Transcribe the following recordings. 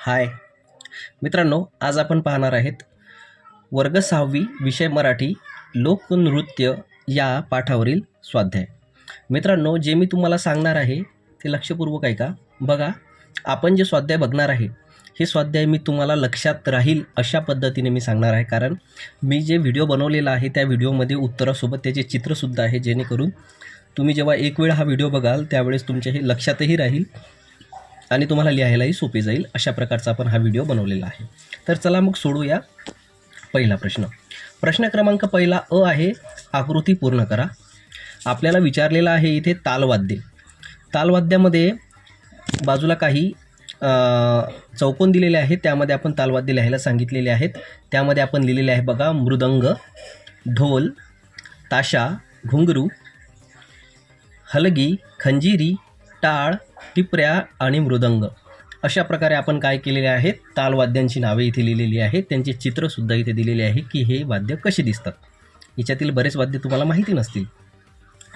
हाय मित्रांनो, आज आपण पाहणार आहेत वर्ग 6वी विषय मराठी लोकनृत्य या पाठावरील स्वाध्याय। मित्रांनो, जे मी तुम्हाला सांगणार आहे ते लक्षपूर्वक ऐका। बघा, आपण जे स्वाध्याय बघणार आहे हे स्वाध्याय मी तुम्हाला लक्षात राहील अशा पद्धतीने मी सांगणार आहे, कारण मी जे व्हिडिओ बनवलेला आहे त्या व्हिडिओमध्ये उत्तरासोबत त्याचे चित्रसुद्धा आहे, जेणेकरून तुम्ही जेव्हा एक वेळ हा व्हिडिओ बघाल त्यावेळेस तुमच्या हे लक्षातही राहील आणि तुम्हाला लिहायलाही सोपे जाईल। अशा प्रकारचा आपण हा व्हिडिओ बनवलेला आहे। तर चला मग सोडूया पहिला प्रश्न। प्रश्न क्रमांक पहिला अ आहे, आकृती पूर्ण करा। आपल्याला विचारलेला आहे इथे तालवाद्य। तालवाद्यामध्ये बाजूला काही चौकोन दिलेले आहेत, त्यामध्ये आपण तालवाद्य लिहायला सांगितलेले आहेत। त्यामध्ये आपण लिहिलेले आहे बघा, मृदंग, ढोल, ताशा, घुंगरू, हलगी, खंजिरी, टाळ, टिपऱ्या आणि मृदंग। अशा प्रकारे आपण काय केलेले आहेत, तालवाद्यांची नावे इथे लिहिलेली आहेत, त्यांचे चित्रसुद्धा इथे दिलेले आहे की हे वाद्य कसे दिसतात। याच्यातील बरेच वाद्य तुम्हाला माहिती नसतील,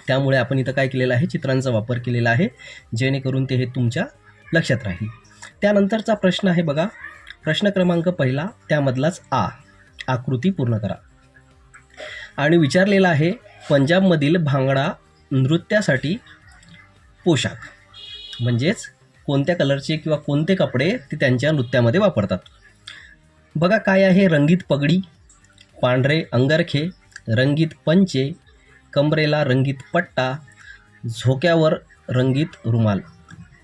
त्यामुळे आपण इथं काय केलेलं आहे, चित्रांचा वापर केलेला आहे, जेणेकरून ते हे तुमच्या लक्षात राहील। त्यानंतरचा प्रश्न आहे बघा, प्रश्न क्रमांक पहिला त्यामधलाच आ, आकृती पूर्ण करा। आणि विचारलेला आहे, पंजाबमधील भांगडा नृत्यासाठी पोशाख, म्हणजेच कोणत्या कलरचे किंवा कोणते कपडे ते त्यांच्या नृत्यामध्ये वापरतात। बघा काय आहे, रंगीत पगडी, पांढरे अंगरखे, रंगीत पंचे, कमरेला रंगीत पट्टा, झोक्यावर रंगीत रुमाल,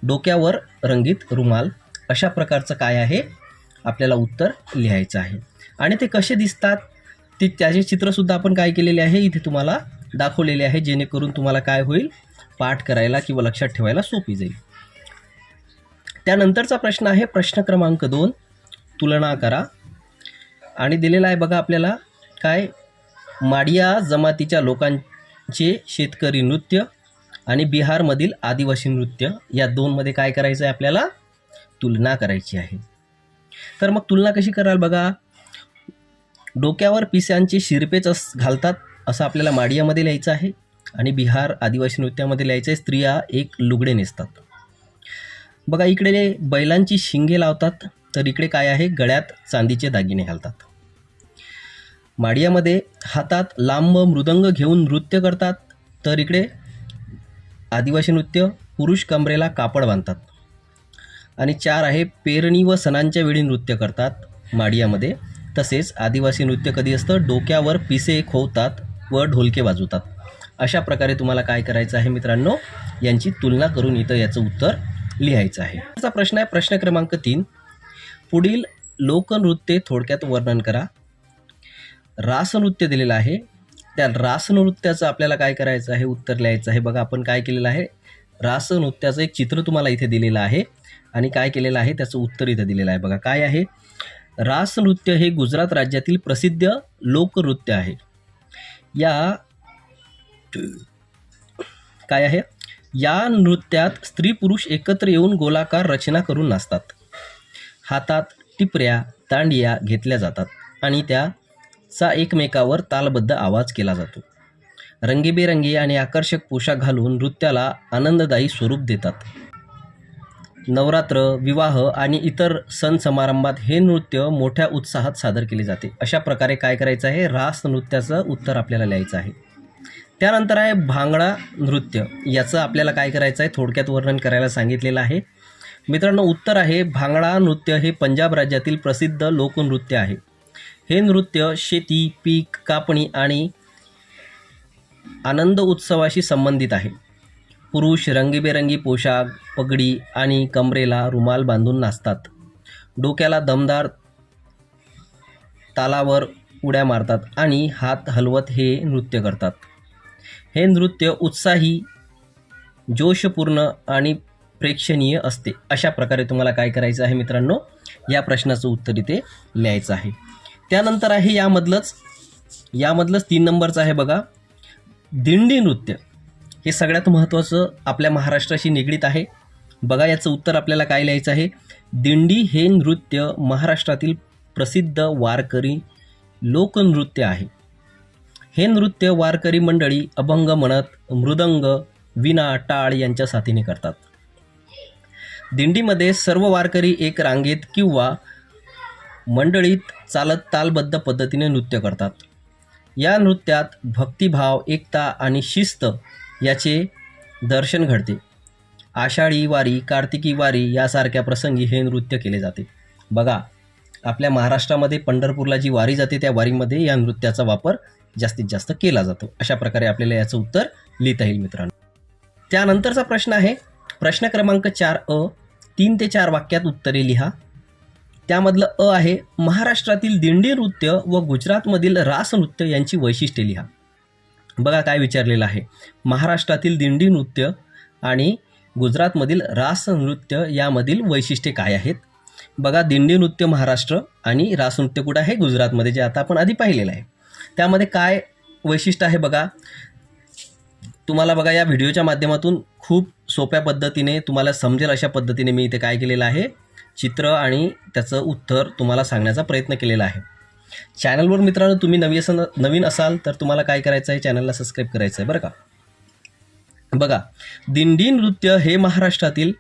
डोक्यावर रंगीत रुमाल। अशा प्रकारचं काय आहे, आपल्याला उत्तर लिहायचं आहे। आणि ते कसे दिसतात ते त्याचे चित्रसुद्धा आपण काय केलेले आहे इथे तुम्हाला दाखवलेले आहे, जेणेकरून तुम्हाला काय होईल, पाठ करायला किंवा लक्षात ठेवायला सोपी जाईल। त्यानंतरचा प्रश्न आहे प्रश्न क्रमांक 2, तुलना करा। आणि दिलेला आहे बघा आपल्याला काय, माडिया जमातीच्या लोकांचे शेतकरी नृत्य आणि बिहारमधील आदिवासी नृत्य, या दोनमध्ये काय करायचं आहे, आपल्याला तुलना करायची आहे। तर मग तुलना कशी कराल बघा, डोक्यावर पिसांचे शिरपेच घालतात असं आपल्याला माडियामध्ये लिहायचं आहे, आणि बिहार आदिवासी नृत्यामध्ये लिहायचं आहे, स्त्रिया एक लुगडे नेसतात। बघा इकडे बैलांची शिंगे लावतात, तर इकडे काय आहे, गळ्यात चांदीचे दागिने घालतात। माडियामध्ये हातात लांब मृदंग घेऊन नृत्य करतात, तर इकडे आदिवासी नृत्य पुरुष कमरेला कापड बांधतात। आणि 4 आहे, पेरणी व सणांच्या वेळी नृत्य करतात माडियामध्ये। तसेच आदिवासी नृत्य कधी असतं, डोक्यावर पिसे खोवतात व ढोलके वाजवतात। अशा प्रकारे तुम्हाला काय करायचं आहे मित्रांनो, यांची तुलना करून इथं याचं उत्तर लिहायचं आहे। त्याचा प्रश्न आहे प्रश्न क्रमांक 3, पुढील लोकनृत्य थोडक्यात वर्णन करा। रासनृत्य दिलेलं आहे, त्या रासनृत्याचं आपल्याला काय करायचं आहे, उत्तर लिहायचं आहे। बघा आपण काय केलेलं आहे, रासनृत्याचं एक चित्र तुम्हाला इथे दिलेलं आहे आणि काय केलेलं आहे, त्याचं उत्तर इथे दिलेलं आहे। बघा काय आहे, रासनृत्य हे गुजरात राज्यातील प्रसिद्ध लोकनृत्य आहे। या काय आहे, या नृत्यात स्त्री पुरुष एकत्र येऊन गोलाकार रचना करून नाचतात। हातात टिपऱ्या तांडिया घेतल्या जातात आणि त्याचा एकमेकावर तालबद्ध आवाज केला जातो। रंगीबेरंगी आणि आकर्षक पोशाख घालून नृत्याला आनंददायी स्वरूप देतात। नवरात्र, विवाह आणि इतर सण समारंभात हे नृत्य मोठ्या उत्साहात सादर केले जाते। अशा प्रकारे काय करायचं आहे, रास नृत्याचं उत्तर आपल्याला लिहायचं आहे। त्यानंतर आहे भांगडा नृत्य, याचं आपल्याला काय करायचं आहे, थोडक्यात वर्णन करायला सांगितलेलं आहे। मित्रांनो, उत्तर आहे, भांगडा नृत्य हे पंजाब राज्यातील प्रसिद्ध लोकनृत्य आहे। हे नृत्य शेती, पीक कापणी आणि आनंद उत्सवाशी संबंधित आहे। पुरुष रंगीबेरंगी पोशाख, पगडी आणि कमरेला रुमाल बांधून नाचतात। डोक्याला दमदार तालावर उड्या मारतात आणि हात हलवत हे नृत्य करतात। हे नृत्य उत्साही, जोशपूर्ण आणि प्रेक्षणीय असते। अशा प्रकारे तुम्हाला काय करायचं आहे मित्रांनो, या प्रश्नाचं उत्तर इथे लिहायचं आहे। त्यानंतर आहे यामधलंच 3 नंबरचं आहे बघा, दिंडी नृत्य। हे सगळ्यात महत्त्वाचं आपल्या महाराष्ट्राशी निगडीत आहे। बघा याचं उत्तर आपल्याला काय लिहायचं आहे, दिंडी हे नृत्य महाराष्ट्रातील प्रसिद्ध वारकरी लोकनृत्य आहे। हे नृत्य वारकरी मंडळी अभंग म्हणत मृदंग, विणा, टाळ यांच्या साथीने करतात। दिंडीमध्ये सर्व वारकरी एक रांगेत किंवा मंडळीत चालत तालबद्ध पद्धतीने नृत्य करतात. या नृत्यात भक्तिभाव, एकता आणि शिस्त याचे दर्शन घडते. आषाढी वारी, कार्तिकी वारी यासारख्या प्रसंगी हे नृत्य केले जाते. बघा, आपल्या महाराष्ट्रामध्ये पंढरपूरला जी वारी जाते त्या वारीमध्ये या नृत्याचा वापर जास्तीत जास्त केला जातो. अशा प्रकारे आपल्याला याचं उत्तर लिहिता येईल मित्रांनो. त्यानंतरचा प्रश्न आहे प्रश्न क्रमांक 4 3 ते 4 वाक्यात उत्तरे लिहा. त्यामधलं आहे महाराष्ट्रातील दिंडी नृत्य व गुजरातमधील रास नृत्य यांची वैशिष्ट्ये लिहा. बघा काय विचारलेलं आहे, महाराष्ट्रातील दिंडी नृत्य आणि गुजरातमधील रास नृत्य यामधील वैशिष्ट्ये काय आहेत. बघा, दिंडी नृत्य महाराष्ट्र आणि रास नृत्य कुठं आहे, गुजरातमध्ये, जे आता आपण आधी पाहिलेलं आहे. त्यामध्ये काय वैशिष्ट्य आहे बघा, तुम्हाला बघा या व्हिडिओच्या माध्यमातून खूप सोप्या पद्धतीने तुम्हाला समजेल अशा पद्धतीने मी इथे काय केलेलं आहे, चित्र आणि त्याचं उत्तर तुम्हाला सांगण्याचा प्रयत्न केलेला आहे. चॅनलवर मित्रांनो तुम्ही नवीन असाल तर तुम्हाला काय करायचं आहे, चॅनलला सबस्क्राईब करायचं आहे बरं का. बघा, दिंडी नृत्य हे महाराष्ट्रातील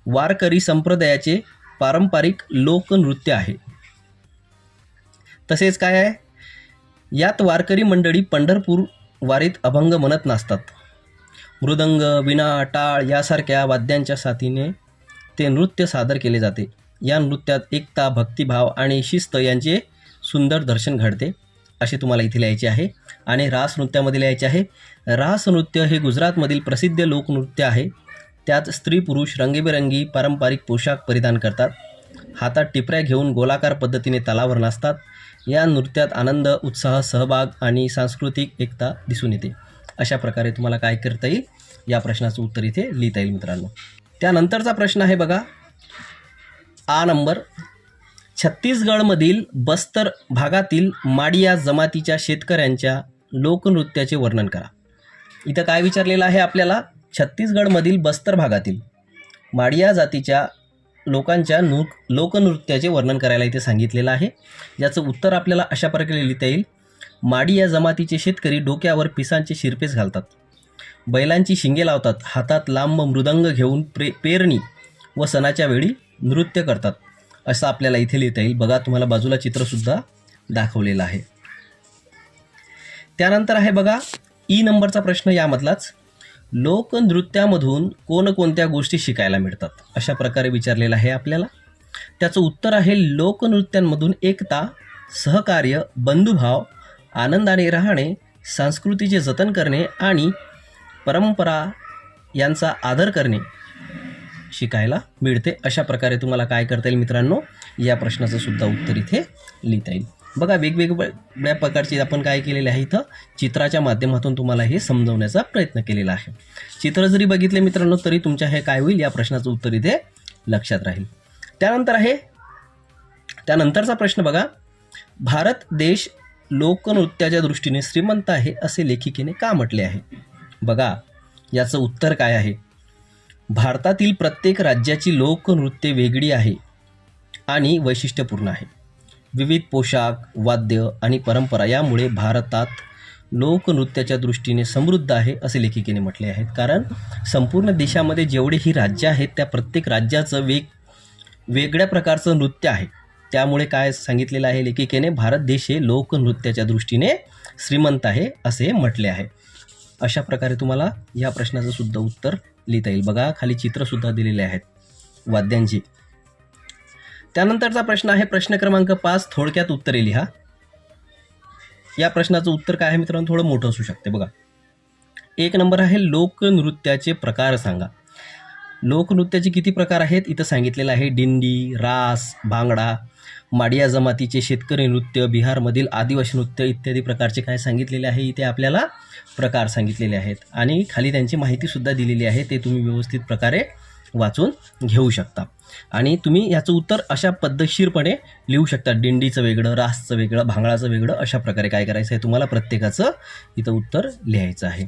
वारकरी संप्रदायाचे पारंपरिक लोकनृत्य आहे. तसेच काय आहे, यात वारकरी मंडळी पंढरपूर वारीत अभंग म्हणत नाचतात. मृदंग, वीणा, टाळ यासारख्या वाद्यांच्या साथीने ते नृत्य सादर केले जाते. या नृत्यात एकता, भक्तिभाव आणि शिस्त यांचे सुंदर दर्शन घडते असे तुम्हाला इथे लिहायचे आहे. आणि रास नृत्यामध्ये लिहायचे आहे, रास नृत्य हे गुजरातमधील प्रसिद्ध लोकनृत्य आहे. त्यात स्त्री पुरुष रंगीबेरंगी पारंपरिक पोशाख परिधान करतात. हातात टिपऱ्या घेऊन गोलाकार पद्धतीने तालावर नाचतात. या नृत्यात आनंद, उत्साह, सहभाग आणि सांस्कृतिक एकता दिसून येते. अशा प्रकारे तुम्हाला काय करता येईल, या प्रश्नाचं उत्तर इथे लिहिता येईल मित्रांनो. त्यानंतरचा प्रश्न आहे बघा, नंबर, छत्तीसगडमधील बस्तर भागातील माडिया जमातीच्या शेतकऱ्यांच्या लोकनृत्याचे वर्णन करा. इथं काय विचारलेलं आहे आपल्याला, छत्तीसगडमधील बस्तर भागातील माडिया जातीच्या लोकांच्या लोकनृत्याचे वर्णन करायला इथे सांगितलेलं आहे. याचं उत्तर आपल्याला अशा प्रकारे लिहिता येईल, माडिया जमातीचे शेतकरी डोक्यावर पिसांचे शिरपेस घालतात, बैलांची शिंगे लावतात, हातात लांब मृदंग घेऊन पेरणी व सणाच्या वेळी नृत्य करतात, असं आपल्याला इथे लिहिता येईल. बघा, तुम्हाला बाजूला चित्रसुद्धा दाखवलेलं आहे. त्यानंतर आहे बघा नंबरचा प्रश्न, यामधलाच, लोकनृत्यामधून कोणकोणत्या गोष्टी शिकायला मिळतात अशा प्रकारे विचारलेलं आहे आपल्याला. त्याचं उत्तर आहे, लोकनृत्यांमधून एकता, सहकार्य, बंधुभाव, आनंदाने राहणे, संस्कृतीचे जतन करणे आणि परंपरा यांचा आदर करणे शिकायला मिळते. अशा प्रकारे तुम्हाला काय करता येईल मित्रांनो, या प्रश्नाचं सुद्धा उत्तर इथे लिहिता येईल. बघा, वेगवेगळ्या प्रकारचे आपण काय केलेले आहे, इथं चित्राच्या माध्यमातून तुम्हाला हे समजवण्याचा प्रयत्न केलेला आहे. चित्र जरी बघितले मित्रांनो तरी तुमच्या हे काय होईल, या प्रश्नाचं उत्तर इथे लक्षात राहील. त्यानंतरचा प्रश्न बघा, भारत देश लोकनृत्याच्या दृष्टीने श्रीमंत आहे असे लेखिकेने का म्हटले आहे. बघा, याचं उत्तर काय आहे, भारतातील प्रत्येक राज्याची लोकनृत्ये वेगळी आहे आणि वैशिष्ट्यपूर्ण आहे. विविध पोशाख, वाद्य आणि परंपरा यामुळे भारतात लोकनृत्याच्या दृष्टीने समृद्ध आहे असे लेखिकेने म्हटले आहेत. कारण संपूर्ण देशामध्ये जेवढेही राज्य आहेत त्या प्रत्येक राज्याचं वेगळ्या प्रकारचं नृत्य आहे. त्यामुळे काय सांगितलेलं आहे लेखिकेने, भारत देश हे लोकनृत्याच्या दृष्टीने श्रीमंत आहे असे म्हटले आहे. अशा प्रकारे तुम्हाला या प्रश्नाचं सुद्धा उत्तर लिहिता येईल. बघा, खाली चित्रसुद्धा दिलेले आहेत वाद्यांची. त्यानंतरचा प्रश्न आहे प्रश्न क्रमांक 5, थोडक्यात उत्तरे लिहा. या प्रश्नाचं उत्तर काय आहे मित्रांनो, थोडं मोठं असू शकते. बघा, 1 नंबर आहे, लोकनृत्याचे प्रकार सांगा. लोकनृत्याचे किती प्रकार आहेत इथं सांगितलेलं आहे, दिंडी, रास, भांगडा, माडिया जमातीचे शेतकरी नृत्य, बिहारमधील आदिवासी नृत्य इत्यादी प्रकारचे काय सांगितलेले आहे, इथे आपल्याला प्रकार सांगितलेले आहेत. आणि खाली त्यांची माहितीसुद्धा दिलेली आहे, ते तुम्ही व्यवस्थित प्रकारे वाचून घेऊ शकता. आणि तुम्ही याचं उत्तर अशा पद्धतशीरपणे लिहू शकता, दिंडीचं वेगळं, रासचं वेगळं, भांगडाचं वेगळं, अशा प्रकारे काय करायचं आहे तुम्हाला प्रत्येकाचं इथं उत्तर लिहायचं आहे.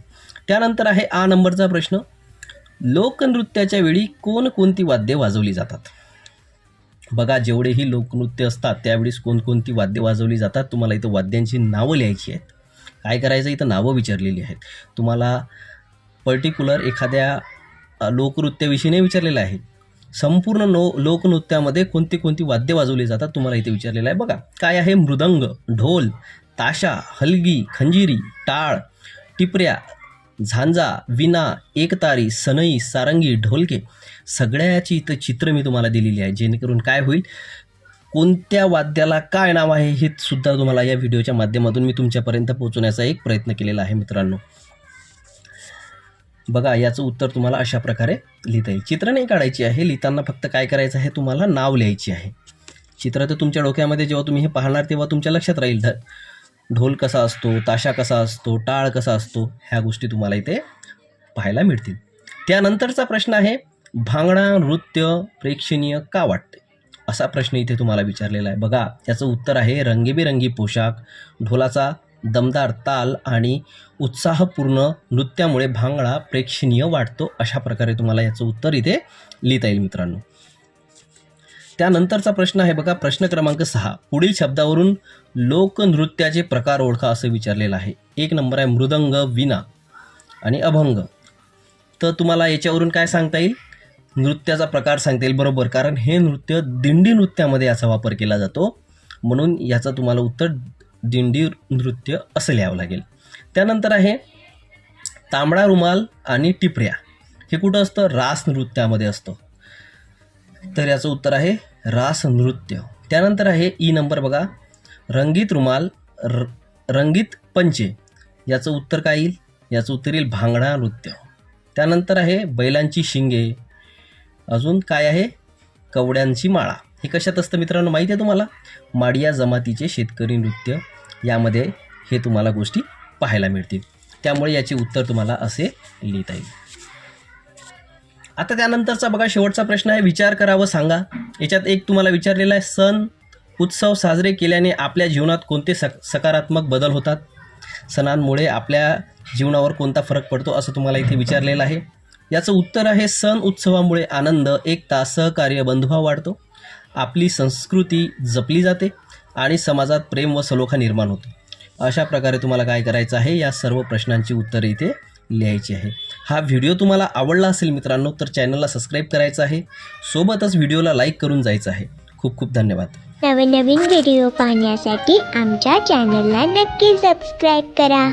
त्यानंतर आहे नंबरचा प्रश्न, लोकनृत्याच्या वेळी कोणकोणती वाद्ये वाजवली जातात. बघा, जेवढेही लोकनृत्य असतात त्यावेळेस कोणकोणती वाद्य वाजवली जातात, तुम्हाला इथं वाद्यांची नावं लिहायची आहेत. काय करायचं, इथं नावं विचारलेली आहेत. तुम्हाला पर्टिक्युलर एखाद्या लोकनृत्याविषयी नाही विचारलेलं आहे, संपूर्ण लोकनृत्यामध्ये कोणती कोणती वाद्य वाजवली जातात तुम्हाला इथे विचारलेलं आहे. बघा काय आहे, मृदंग, ढोल, ताशा, हलगी, खंजिरी, टाळ, टिपऱ्या, झांजा, विना, एकतारी, सनई, सारंगी, ढोलके, सगळ्याची इथं चित्र मी तुम्हाला दिलेली आहे, जेणेकरून काय होईल, कोणत्या वाद्याला काय नाव आहे हे सुद्धा तुम्हाला या व्हिडिओच्या माध्यमातून मी तुमच्यापर्यंत पोहोचवण्याचा एक प्रयत्न केलेला आहे मित्रांनो. बघा याचं उत्तर तुम्हाला अशा प्रकारे लिहिता येईल. चित्र नाही काढायची आहे, लिहिताना फक्त काय करायचं आहे, तुम्हाला नाव लिहायची आहे. चित्र तर तुमच्या डोक्यामध्ये जेव्हा तुम्ही हे पाहणार तेव्हा तुमच्या लक्षात राहील. ढोल कसा असतो, ताशा कसा असतो, टाळ कसा असतो, ह्या गोष्टी तुम्हाला इथे पाहायला मिळतील. त्यानंतरचा प्रश्न आहे, भांगडा नृत्य प्रेक्षणीय का वाटते, असा प्रश्न इथे तुम्हाला विचारलेला आहे. बघा याचं उत्तर आहे, रंगीबेरंगी पोशाख, ढोलाचा दमदार ताल आणि उत्साहपूर्ण नृत्यामुळे भांगडा प्रेक्षणीय वाटतो. अशा प्रकारे तुम्हाला याचं उत्तर इथे लिहिता येईल मित्रांनो. त्यानंतरचा प्रश्न आहे बघा, प्रश्न क्रमांक 6, पुढील शब्दावरून लोकनृत्याचे प्रकार ओळखा असं विचारलेलं आहे. 1 नंबर आहे मृदंग, विना आणि अभंग. तर तुम्हाला याच्यावरून काय सांगता येईल, नृत्याचा प्रकार सांगता येईल. बरोबर, कारण हे नृत्य दिंडी नृत्यामध्ये याचा वापर केला जातो, म्हणून याचं तुम्हाला उत्तर दिंडी नृत्य असं लिहावं लागेल. त्यानंतर आहे तांबडा रुमाल आणि टिपऱ्या, हे कुठं असतं, रास नृत्यामध्ये असतं, तर याचं उत्तर आहे रास नृत्य. त्यानंतर आहे ई नंबर बघा, रंगीत रुमाल, रंगीत पंचे, याचं उत्तर काय येईल, याचं उत्तर येईल भांगडा नृत्य. त्यानंतर आहे बैलांची शिंगे, अजून काय आहे, कवड्यांची माळा. हे कशात असतं मित्रांनो माहिती आहे तुम्हाला, माडिया जमातीचे शेतकरी नृत्य, यामध्ये हे तुम्हाला गोष्टी पाहायला मिळतील. त्यामुळे याचे उत्तर तुम्हाला असे लिहिता येईल. आता त्यानंतरचा बघा शेवटचा प्रश्न आहे, विचार करा व सांगा. याच्यात एक तुम्हाला विचारलेला आहे, सण उत्सव साजरे केल्याने आपल्या जीवनात कोणते सकारात्मक बदल होतात, सणांमुळे आपल्या जीवनावर कोणता फरक पडतो, असं तुम्हाला इथे विचारलेलं आहे. याचं उत्तर आहे, सण उत्सवामुळे आनंद, एकता, सहकार्य, बंधुभाव वाढतो, आपली संस्कृती जपली जाते आणि समाजात प्रेम व सलोखा निर्माण होतो. अशा प्रकारे तुम्हाला काय करायचं आहे, या सर्व प्रश्नांची उत्तरे इथे लिहायची आहे. हा व्हिडिओ तुम्हाला आवडला असेल मित्रांनो तर चॅनलला सबस्क्राईब करायचं आहे, सोबतच व्हिडिओला लाईक करून जायचं आहे. खूप खूप धन्यवाद. नवीन व्हिडिओ पाहण्यासाठी आमच्या चॅनलला नक्की सबस्क्राईब करा.